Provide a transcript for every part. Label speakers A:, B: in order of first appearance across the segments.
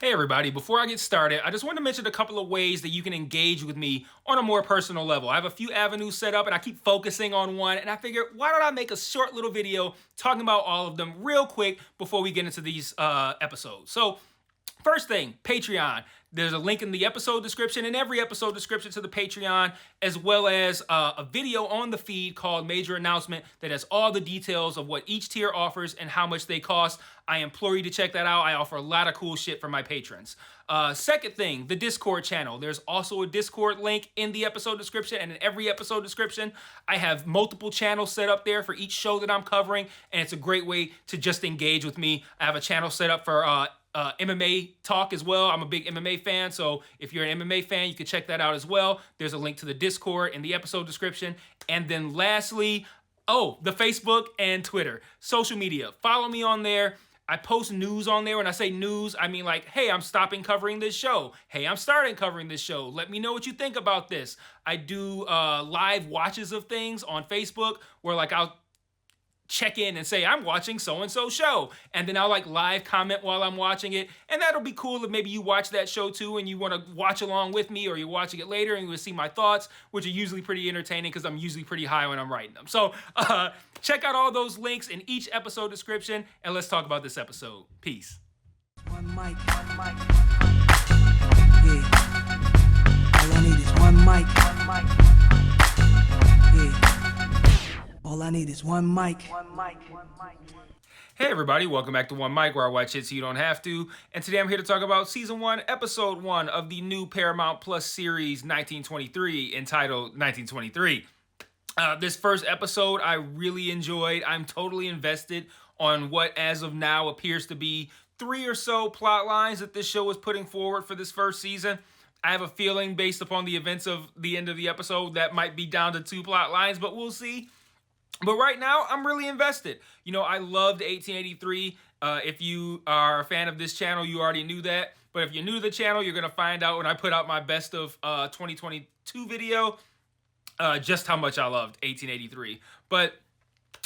A: Hey everybody, before I get started, I just want to mention a couple of ways that you can engage with me on a more personal level. I have a few avenues set up and I keep focusing on one, and I figured why don't I make a short little video talking about all of them real quick before we get into these episodes. So first thing, Patreon. There's a link in the episode description and every episode description to the Patreon, as well as a video on the feed called Major Announcement that has all the details of what each tier offers and how much they cost. I implore you to check that out. I offer a lot of cool shit for my patrons. Second thing, the Discord channel. There's also a Discord link in the episode description and in every episode description. I have multiple channels set up there for each show that I'm covering, and it's a great way to just engage with me. I have a channel set up for MMA talk as well. I'm a big MMA fan, so if you're an MMA fan, you can check that out as well. There's a link to the Discord in the episode description. And then lastly, the Facebook and Twitter. Social media. Follow me on there. I post news on there. When I say news, I mean like, hey, I'm stopping covering this show. Hey, I'm starting covering this show. Let me know what you think about this. I do live watches of things on Facebook where like I'll check in and say I'm watching so-and-so show, and then I'll like live comment while I'm watching it, and that'll be cool if maybe you watch that show too and you want to watch along with me, or you're watching it later and you will see my thoughts, which are usually pretty entertaining because I'm usually pretty high when I'm writing them. So check out all those links in each episode description, and let's talk about this episode. Peace.
B: One mic, one mic. Yeah. All I need is one mic. One mic. Yeah. All I need is one mic. One mic. One mic.
A: Hey everybody, welcome back to One Mic, where I watch it so you don't have to. And today I'm here to talk about Season 1, Episode 1 of the new Paramount Plus series 1923, entitled 1923. This first episode I really enjoyed. I'm totally invested on what, as of now, appears to be 3 or so plot lines that this show is putting forward for this first season. I have a feeling, based upon the events of the end of the episode, that might be down to 2 plot lines, but we'll see. But right now, I'm really invested. You know, I loved 1883. If you are a fan of this channel, you already knew that. But if you're new to the channel, you're going to find out when I put out my best of 2022 video just how much I loved 1883. But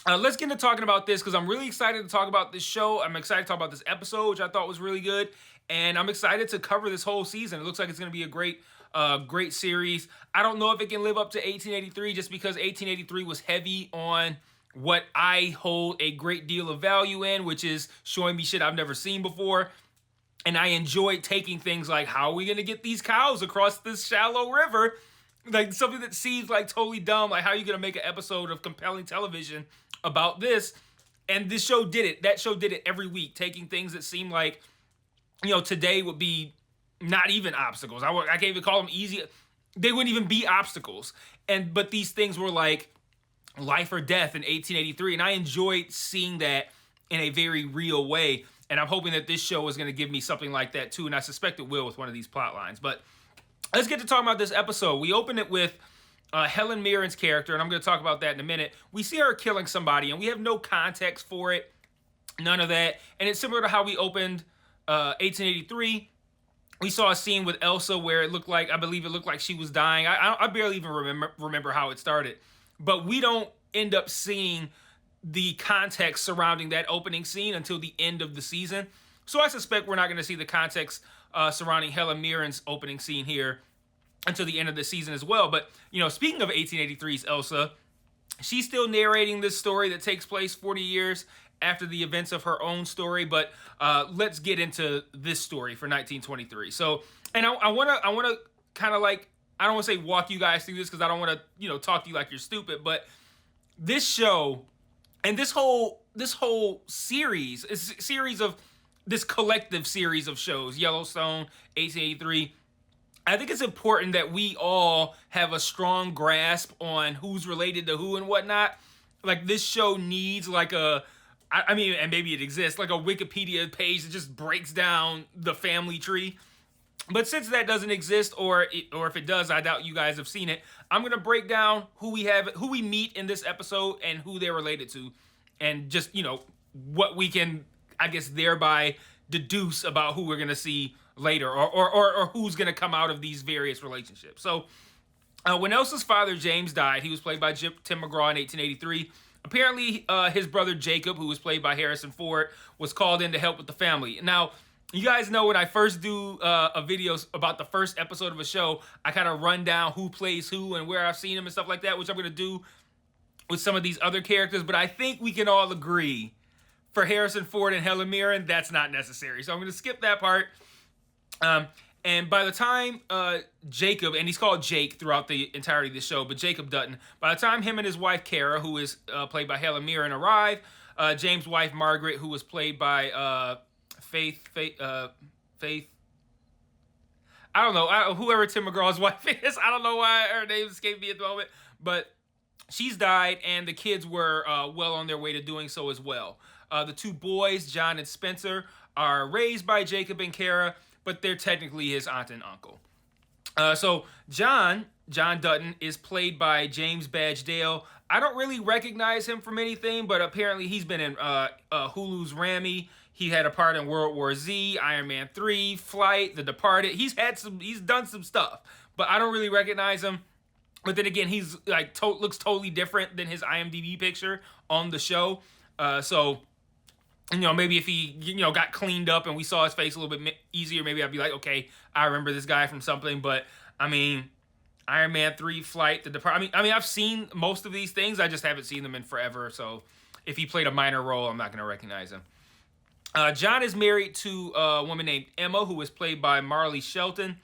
A: let's get into talking about this, because I'm really excited to talk about this show. I'm excited to talk about this episode, which I thought was really good. And I'm excited to cover this whole season. It looks like it's going to be a great series. I don't know if it can live up to 1883, just because 1883 was heavy on what I hold a great deal of value in, which is showing me shit I've never seen before. And I enjoyed taking things like, how are we going to get these cows across this shallow river? Like something that seems like totally dumb. Like, how are you going to make an episode of compelling television about this? And this show did it. That show did it every week, taking things that seem like, you know, today would be not even obstacles. I can't even call them easy. They wouldn't even be obstacles. But these things were like life or death in 1883. And I enjoyed seeing that in a very real way. And I'm hoping that this show is going to give me something like that too. And I suspect it will with one of these plot lines. But let's get to talking about this episode. We open it with Helen Mirren's character, and I'm going to talk about that in a minute. We see her killing somebody, and we have no context for it. None of that. And it's similar to how we opened 1883. We saw a scene with Elsa where I believe it looked like she was dying. I barely even remember how it started. But we don't end up seeing the context surrounding that opening scene until the end of the season. So I suspect we're not going to see the context surrounding Helen Mirren's opening scene here until the end of the season as well. But, you know, speaking of 1883's Elsa, she's still narrating this story that takes place 40 years after the events of her own story. But let's get into this story for 1923. So, and I want to kind of like, I don't want to say walk you guys through this, because I don't want to, you know, talk to you like you're stupid. But this show and this whole series is a series of this collective series of shows, Yellowstone, 1883. I think it's important that we all have a strong grasp on who's related to who and whatnot. Like, this show needs like I mean, and maybe it exists, like a Wikipedia page that just breaks down the family tree. But since that doesn't exist, or if it does, I doubt you guys have seen it, I'm going to break down who we meet in this episode and who they're related to. And just, you know, what we can, I guess, thereby deduce about who we're going to see later, or who's going to come out of these various relationships. So when Elsa's father, James, died, he was played by Tim McGraw in 1883. Apparently, his brother Jacob, who was played by Harrison Ford, was called in to help with the family. Now, You guys know when I first do a video about the first episode of a show, I kind of run down who plays who and where I've seen them and stuff like that, which I'm going to do with some of these other characters. But I think we can all agree for Harrison Ford and Helen Mirren, that's not necessary. So I'm going to skip that part. And by the time Jacob, and he's called Jake throughout the entirety of the show, but Jacob Dutton, by the time him and his wife Kara, who is played by Helen Mirren, arrive, James' wife Margaret, who was played by Faith. I don't know, whoever Tim McGraw's wife is. I don't know why her name escaped me at the moment, but she's died, and the kids were well on their way to doing so as well. The two boys, John and Spencer, are raised by Jacob and Kara, but they're technically his aunt and uncle. So John Dutton is played by James Badge Dale. I don't really recognize him from anything, but apparently he's been in Hulu's Rami. He had a part in World War Z, Iron Man 3, Flight, The Departed. He's done some stuff, but I don't really recognize him. But then again, he's like looks totally different than his IMDb picture on the show. So, maybe if he, got cleaned up and we saw his face a little bit easier, maybe I'd be like, okay, I remember this guy from something. But I mean, Iron Man 3, Flight, The Departed. I mean, I've seen most of these things. I just haven't seen them in forever. So if he played a minor role, I'm not going to recognize him. John is married to a woman named Emma, who is played by Marley Shelton.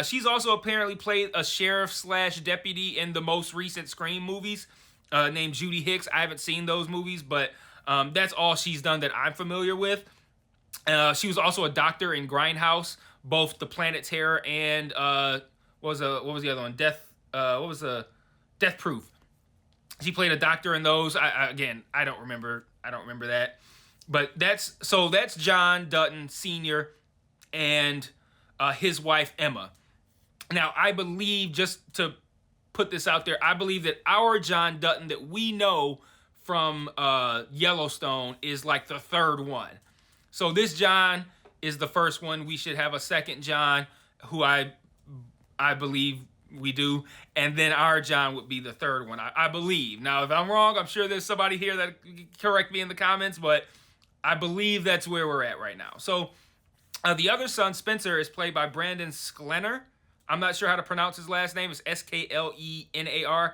A: She's also apparently played a sheriff/deputy in the most recent Scream movies, named Judy Hicks. I haven't seen those movies, but that's all she's done that I'm familiar with. She was also a doctor in Grindhouse, both The Planet Terror and what was the other one? Death Proof. She played a doctor in those. I don't remember that. But that's John Dutton Sr. and his wife Emma. Now, I believe, just to put this out there, I believe that our John Dutton that we know from Yellowstone is like the third one. So this John is the first one. We should have a second John, who I believe we do, and then our John would be the third one. I believe. Now, if I'm wrong, I'm sure there's somebody here that can correct me in the comments, but I believe that's where we're at right now. So the other son, Spencer, is played by Brandon Sklenar. I'm not sure how to pronounce his last name. It's Sklenar.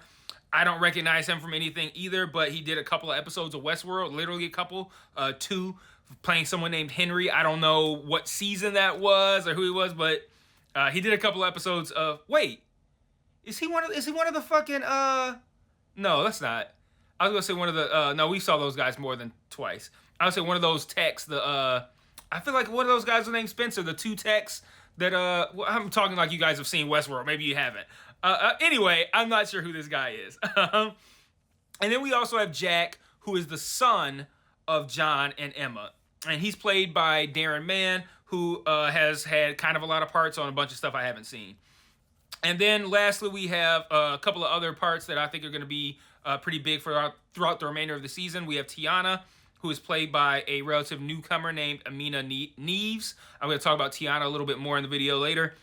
A: I don't recognize him from anything either, but he did a couple of episodes of Westworld, literally a couple, 2, playing someone named Henry. I don't know what season that was or who he was, but he did a couple of episodes of. Wait, is he one of the fucking? No, that's not. I was gonna say one of the. No, we saw those guys more than twice. I would say one of those techs. I feel like one of those guys was named Spencer. The two techs that I'm talking like you guys have seen Westworld. Maybe you haven't. Anyway, I'm not sure who this guy is. And then we also have Jack, who is the son of John and Emma, and he's played by Darren Mann, who has had kind of a lot of parts on a bunch of stuff I haven't seen. And then lastly, we have a couple of other parts that I think are going to be pretty big throughout the remainder of the season. We have Tiana, who is played by a relative newcomer named Amina Neves. I'm going to talk about Tiana a little bit more in the video later.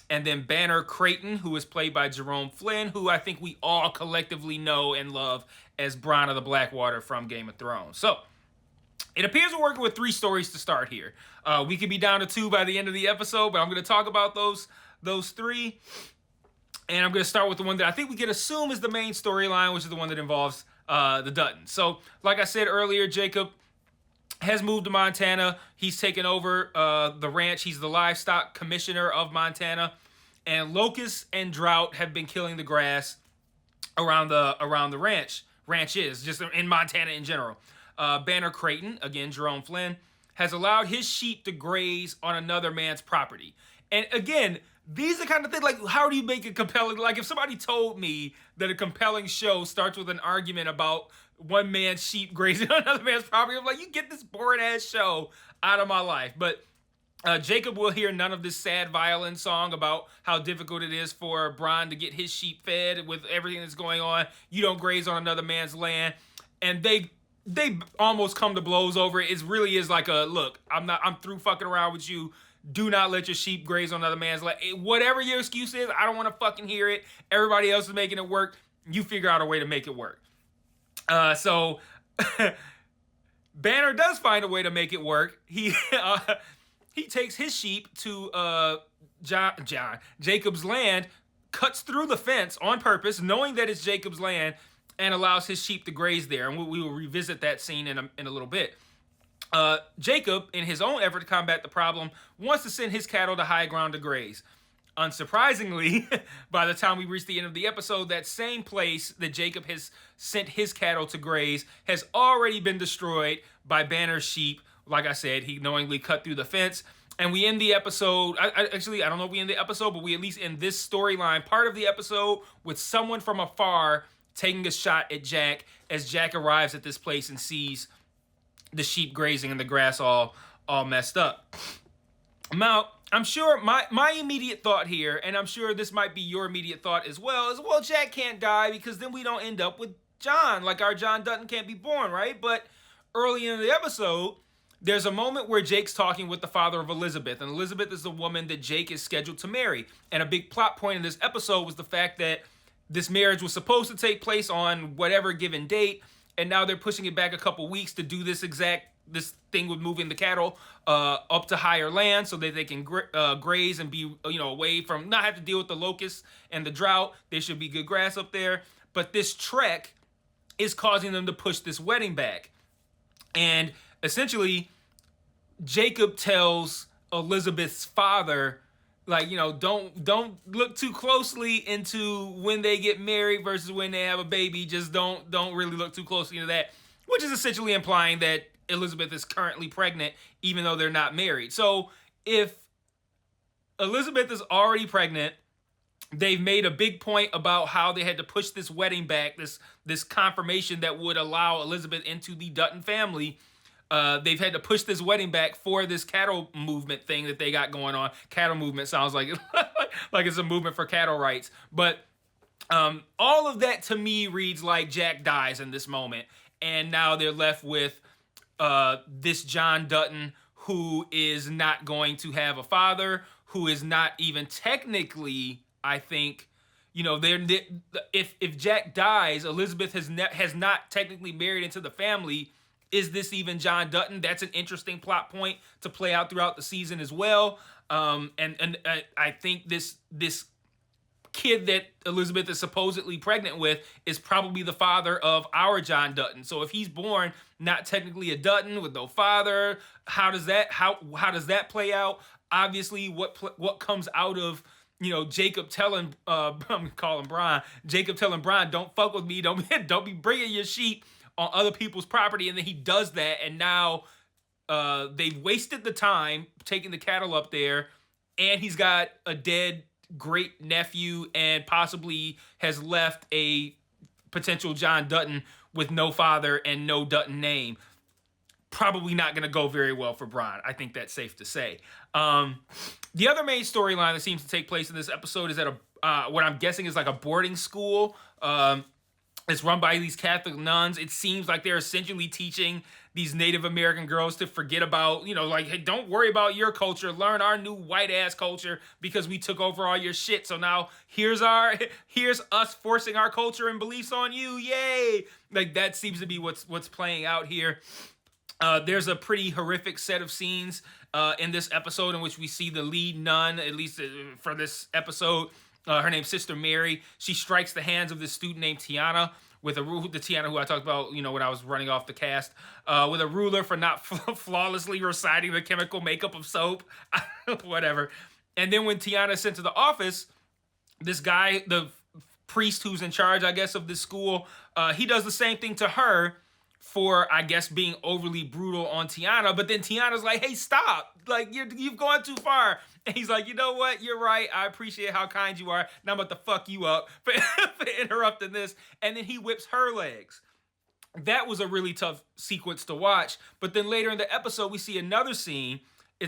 A: And then Banner Creighton, who is played by Jerome Flynn, who I think we all collectively know and love as Bronn of the Blackwater from Game of Thrones. So it appears we're working with 3 stories to start here. We could be down to 2 by the end of the episode, but I'm going to talk about those 3. And I'm going to start with the one that I think we can assume is the main storyline, which is the one that involves the Duttons. So, like I said earlier, Jacob has moved to Montana. He's taken over the ranch. He's the livestock commissioner of Montana. And locusts and drought have been killing the grass around the ranches, just in Montana in general. Banner Creighton, again, Jerome Flynn, has allowed his sheep to graze on another man's property. And again, these are kind of things like, how do you make it compelling? Like, if somebody told me that a compelling show starts with an argument about one man's sheep grazing on another man's property, I'm like, you get this boring ass show out of my life. But Jacob will hear none of this sad violin song about how difficult it is for Bronn to get his sheep fed with everything that's going on. You don't graze on another man's land. And they almost come to blows over it. It really is like a, look, I'm through fucking around with you. Do not let your sheep graze on another man's land. Whatever your excuse is, I don't want to fucking hear it. Everybody else is making it work. You figure out a way to make it work. So Banner does find a way to make it work. He he takes his sheep to Jacob's land, cuts through the fence on purpose, knowing that it's Jacob's land, and allows his sheep to graze there. And we will revisit that scene in a little bit. Jacob, in his own effort to combat the problem, wants to send his cattle to high ground to graze. Unsurprisingly, by the time we reach the end of the episode, that same place that Jacob has sent his cattle to graze has already been destroyed by Banner's sheep. Like I said, he knowingly cut through the fence. And we end the episode, I don't know if we end the episode, but we at least end this storyline, part of the episode, with someone from afar taking a shot at Jack as Jack arrives at this place and sees the sheep grazing and the grass all messed up. Now, I'm sure my immediate thought here, and I'm sure this might be your immediate thought as well, is, well, Jack can't die because then we don't end up with John. Like, our John Dutton can't be born, right? But early in the episode, there's a moment where Jake's talking with the father of Elizabeth, and Elizabeth is the woman that Jake is scheduled to marry. And a big plot point in this episode was the fact that this marriage was supposed to take place on whatever given date, and now they're pushing it back a couple weeks to do this thing with moving the cattle up to higher land so that they can graze and be away from, not have to deal with the locusts and the drought. There should be good grass up there. But this trek is causing them to push this wedding back. And essentially, Jacob tells Elizabeth's father, like, don't look too closely into when they get married versus when they have a baby. Just don't really look too closely into that, which is essentially implying that Elizabeth is currently pregnant, even though they're not married. So if Elizabeth is already pregnant, they've made a big point about how they had to push this wedding back, this confirmation that would allow Elizabeth into the Dutton family. They've had to push this wedding back for this cattle movement thing that they got going on. Cattle movement sounds like like it's a movement for cattle rights. But all of that to me reads like Jack dies in this moment. And now they're left with this John Dutton who is not going to have a father, who is not even technically, I think, if Jack dies, Elizabeth has not technically married into the family. Is this even John Dutton? That's an interesting plot point to play out throughout the season as well. And I think this kid that Elizabeth is supposedly pregnant with is probably the father of our John Dutton. So if he's born not technically a Dutton with no father, how does that play out? Obviously, what comes out of Jacob telling I'm gonna call him Brian. Jacob telling Brian, don't fuck with me. Don't be bringing your sheep on other people's property, and then he does that, and now they've wasted the time taking the cattle up there, and he's got a dead great nephew and possibly has left a potential John Dutton with no father and no Dutton name. Probably not going to go very well for Brian. I think that's safe to say. The other main storyline that seems to take place in this episode is at what I'm guessing is like a boarding school. It's run by these Catholic nuns. It seems like they're essentially teaching these Native American girls to forget about, like, hey, don't worry about your culture. Learn our new white ass culture because we took over all your shit. So now here's us forcing our culture and beliefs on you. Yay! Like, that seems to be what's playing out here. There's a pretty horrific set of scenes in this episode in which we see the lead nun, at least for this episode. Her name's Sister Mary. She strikes the hands of this student named Tiana with a ruler. The Tiana who I talked about, when I was running off the cast, with a ruler for not flawlessly reciting the chemical makeup of soap, whatever. And then when Tiana is sent to the office, this guy, the priest who's in charge, I guess, of this school, he does the same thing to her for, I guess, being overly brutal on Tiana. But then Tiana's like, hey, stop. Like, you've gone too far. And he's like, you know what? You're right. I appreciate how kind you are. Now I'm about to fuck you up for interrupting this. And then he whips her legs. That was a really tough sequence to watch. But then later in the episode, we see another scene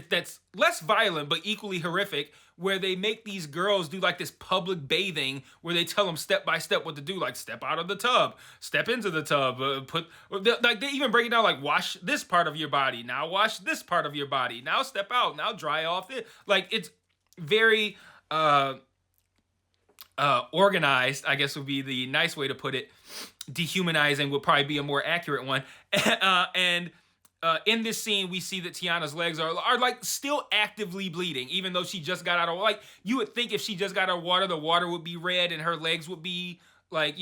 A: that's less violent but equally horrific, where they make these girls do like this public bathing where they tell them step by step what to do, like step out of the tub, step into the tub, they even break it down like wash this part of your body, now wash this part of your body, now step out, now dry off it. Like, it's very organized, I guess would be the nice way to put it. Dehumanizing would probably be a more accurate one. And in this scene, we see that Tiana's legs are like still actively bleeding, even though she just got out of, like, you would think if she just got out of water, the water would be red and her legs would be like,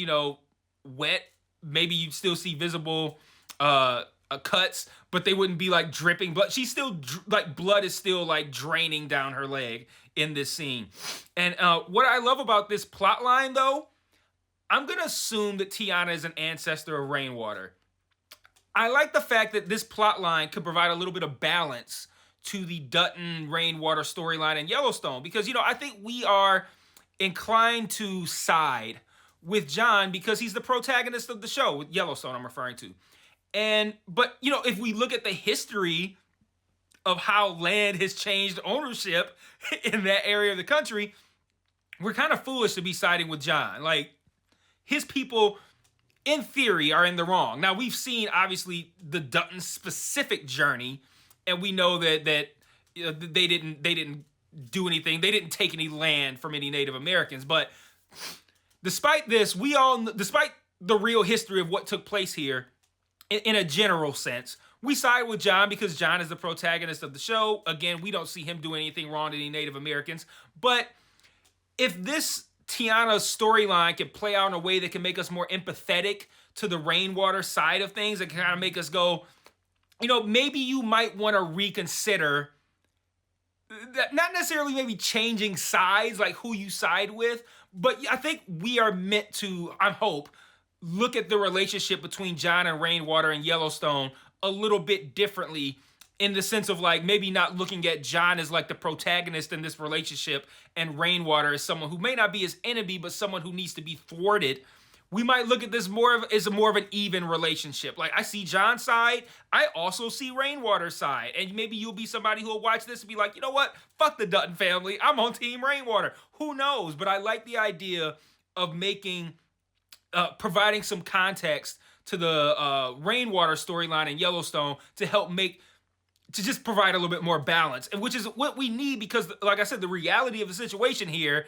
A: wet. Maybe you'd still see visible cuts, but they wouldn't be like dripping blood. She's still like blood is still like draining down her leg in this scene. And what I love about this plot line, though, I'm gonna assume that Tiana is an ancestor of Rainwater. I like the fact that this plot line could provide a little bit of balance to the Dutton Rainwater storyline in Yellowstone, because I think we are inclined to side with John because he's the protagonist of the show, with Yellowstone I'm referring to. But if we look at the history of how land has changed ownership in that area of the country, we're kind of foolish to be siding with John. Like, his people, in theory, are in the wrong. Now, we've seen, obviously, the Dutton specific journey, and we know that they didn't do anything. They didn't take any land from any Native Americans. But despite this, despite the real history of what took place here, in a general sense, we side with John because John is the protagonist of the show. Again, we don't see him doing anything wrong to any Native Americans. But if this Tiana storyline can play out in a way that can make us more empathetic to the Rainwater side of things, that can kind of make us go, maybe you might want to reconsider that, not necessarily maybe changing sides, like who you side with, but I think we are meant to, I hope, look at the relationship between John and Rainwater and Yellowstone a little bit differently, in the sense of like maybe not looking at John as like the protagonist in this relationship and Rainwater as someone who may not be his enemy, but someone who needs to be thwarted. We might look at this as more of an even relationship. Like, I see John's side, I also see Rainwater's side. And maybe you'll be somebody who'll watch this and be like, you know what? Fuck the Dutton family. I'm on Team Rainwater. Who knows? But I like the idea of providing some context to the Rainwater storyline in Yellowstone to help just provide a little bit more balance, and which is what we need, because, like I said, the reality of the situation here,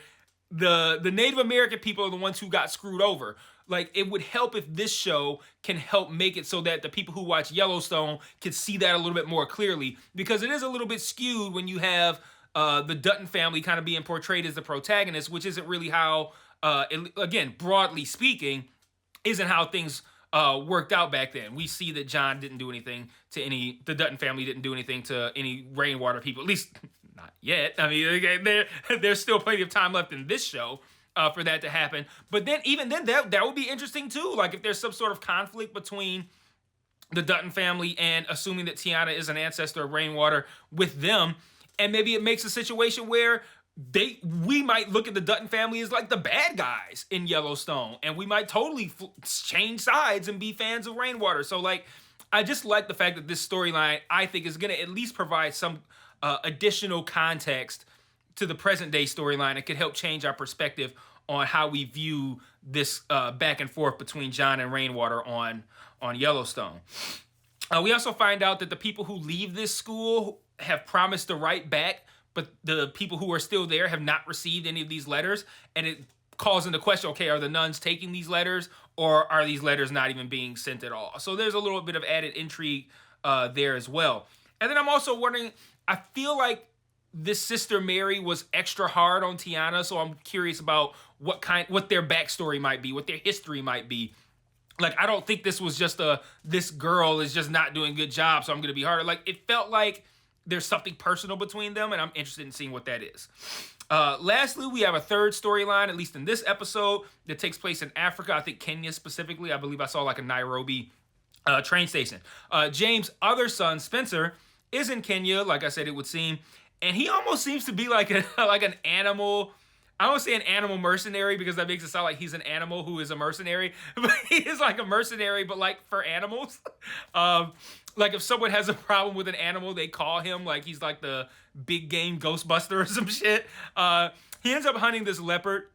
A: the Native American people are the ones who got screwed over. Like, it would help if this show can help make it so that the people who watch Yellowstone can see that a little bit more clearly, because it is a little bit skewed when you have the Dutton family kind of being portrayed as the protagonist, which isn't really how, again, broadly speaking, isn't how things worked out back then. We see that John didn't do anything to the Dutton family didn't do anything to any Rainwater people, at least not yet. I mean, there's still plenty of time left in this show for that to happen. But then, even then, that would be interesting too. Like, if there's some sort of conflict between the Dutton family and assuming that Tiana is an ancestor of Rainwater with them, and maybe it makes a situation where we might look at the Dutton family as like the bad guys in Yellowstone, and we might totally change sides and be fans of Rainwater. So, like, I just like the fact that this storyline, I think, is going to at least provide some additional context to the present day storyline. It could help change our perspective on how we view this back and forth between John and Rainwater on Yellowstone. We also find out that the people who leave this school have promised to write back, but the people who are still there have not received any of these letters, and it calls into question, okay, are the nuns taking these letters, or are these letters not even being sent at all? So there's a little bit of added intrigue there as well. And then I'm also wondering, I feel like this Sister Mary was extra hard on Tiana, so I'm curious about what their backstory might be, what their history might be. Like, I don't think this was just this girl is just not doing a good job, so I'm going to be harder. Like, it felt like there's something personal between them, and I'm interested in seeing what that is. Lastly, we have a third storyline, at least in this episode, that takes place in Africa. I think Kenya specifically. I believe I saw like a Nairobi train station. James' other son, Spencer, is in Kenya, like I said it would seem, and he almost seems to be like an animal. I don't say an animal mercenary because that makes it sound like he's an animal who is a mercenary, but he is like a mercenary, but like for animals. Like, if someone has a problem with an animal, they call him, like he's like the big game Ghostbuster or some shit. He ends up hunting this leopard.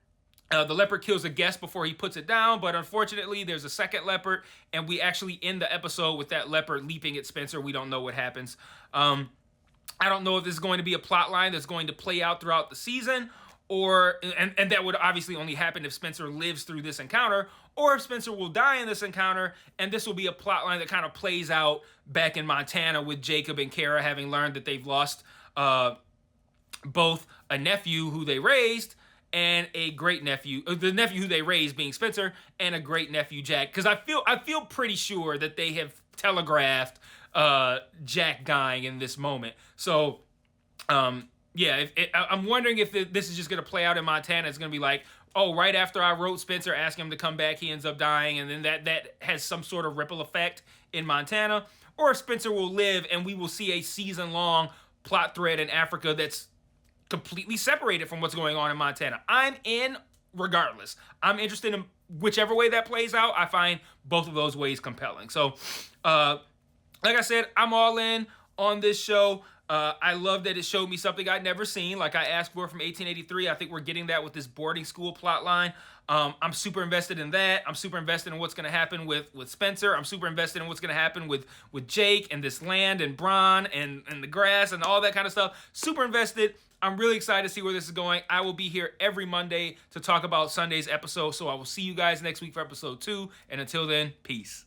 A: The leopard kills a guest before he puts it down, but unfortunately there's a second leopard, and we actually end the episode with that leopard leaping at Spencer. We don't know what happens. I don't know if this is going to be a plot line that's going to play out throughout the season, and that would obviously only happen if Spencer lives through this encounter, or if Spencer will die in this encounter, and this will be a plot line that kind of plays out back in Montana with Jacob and Kara having learned that they've lost both a nephew who they raised and a great nephew, the nephew who they raised being Spencer, and a great nephew Jack. Because I feel pretty sure that they have telegraphed Jack dying in this moment. So yeah, I'm wondering if this is just going to play out in Montana. It's going to be like, oh, right after I wrote Spencer asking him to come back, he ends up dying, and then that has some sort of ripple effect in Montana. Or if Spencer will live and we will see a season-long plot thread in Africa that's completely separated from what's going on in Montana. I'm in regardless. I'm interested in whichever way that plays out. I find both of those ways compelling. So, like I said, I'm all in on this show. I love that it showed me something I'd never seen, like I asked for from 1883. I think we're getting that with this boarding school plot line. I'm super invested in that. I'm super invested in what's going to happen with Spencer. I'm super invested in what's going to happen with Jake and this land and Bron and the grass and all that kind of stuff. Super invested. I'm really excited to see where this is going. I will be here every Monday to talk about Sunday's episode, so I will see you guys next week for episode 2. And until then, peace.